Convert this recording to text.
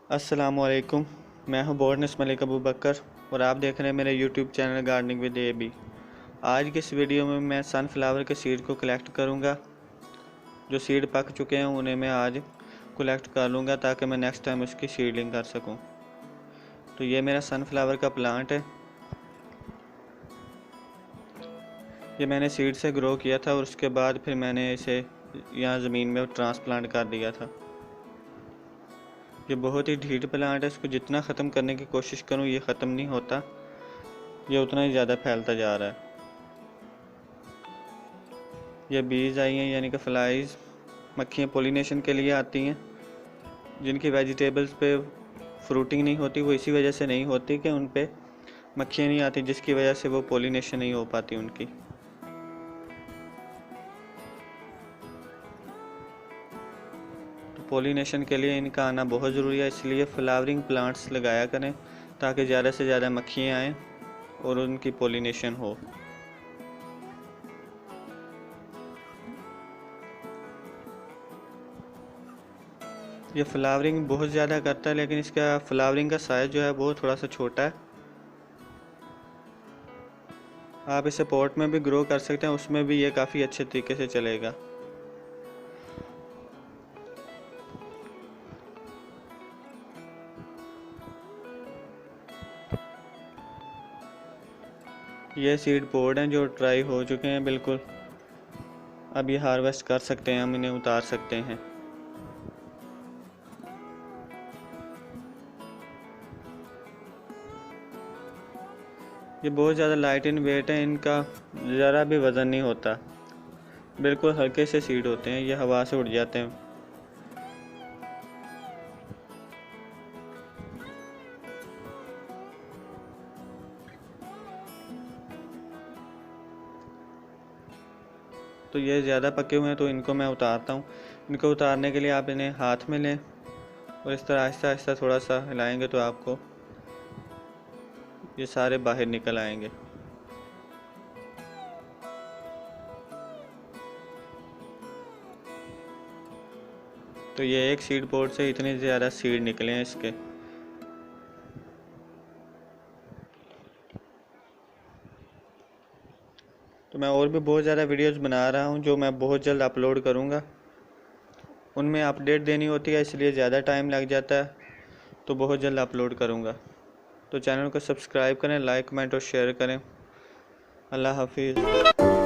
अस्सलामुअलैकुम। मैं हूं बोर्नस मलिक अबू बकर और आप देख रहे हैं मेरे YouTube channel gardening with AB. आज की इस वीडियो में मैं सनफ्लावर के सीड को कलेक्ट करूंगा। जो सीड पक चुके हैं उन्हें मैं आज कलेक्ट कर लूँगा ताकि मैं नेक्स्ट टाइम उसकी सीडलिंग कर सकूं। तो ये मेरा सनफ्लावर का प्लांट है। ये मैंने सीड से ग्रो किया था और उसके बाद फिर मैंने इसे यहाँ ज़मीन में ट्रांसप्लांट कर दिया था। ये बहुत ही ढीठ प्लांट है, इसको जितना ख़त्म करने की कोशिश करूँ ये ख़त्म नहीं होता, ये उतना ही ज़्यादा फैलता जा रहा है। ये बीज आई हैं यानी कि फ्लाइज, मक्खियाँ पोलिनेशन के लिए आती हैं। जिनकी वेजिटेबल्स पे फ्रूटिंग नहीं होती वो इसी वजह से नहीं होती कि उन पे मक्खियाँ नहीं आती, जिसकी वजह से वो पोलिनेशन नहीं हो पाती उनकी। तो पोलिनेशन के लिए इनका आना बहुत ज़रूरी है, इसलिए फ्लावरिंग प्लांट्स लगाया करें ताकि ज़्यादा से ज़्यादा मक्खियाँ आएँ और उनकी पोलिनेशन हो। ये फ्लावरिंग बहुत ज़्यादा करता है लेकिन इसका फ्लावरिंग का साइज़ जो है वो थोड़ा सा छोटा है। आप इसे पॉट में भी ग्रो कर सकते हैं, उसमें भी ये काफ़ी अच्छे तरीके से चलेगा। ये सीड पोड हैं जो ड्राई हो चुके हैं बिल्कुल। अब ये हार्वेस्ट कर सकते हैं, हम इन्हें उतार सकते हैं। ये बहुत ज़्यादा लाइट इन वेट है, इनका ज़रा भी वज़न नहीं होता, बिल्कुल हल्के से सीड होते हैं, ये हवा से उड़ जाते हैं। तो ये ज़्यादा पके हुए हैं तो इनको मैं उतारता हूँ। इनको उतारने के लिए आप इन्हें हाथ में लें और इस तरह आहिस्ता आहिस्ता थोड़ा सा हिलाएंगे तो आपको ये सारे बाहर निकल आएंगे। तो ये एक सीड पोड से इतने ज़्यादा सीड निकले हैं इसके। तो मैं और भी बहुत ज़्यादा वीडियोस बना रहा हूँ जो मैं बहुत जल्द अपलोड करूँगा। उनमें अपडेट देनी होती है इसलिए ज़्यादा टाइम लग जाता है, तो बहुत जल्द अपलोड करूँगा। तो चैनल को सब्सक्राइब करें, लाइक कमेंट और शेयर करें। अल्लाह हाफिज़।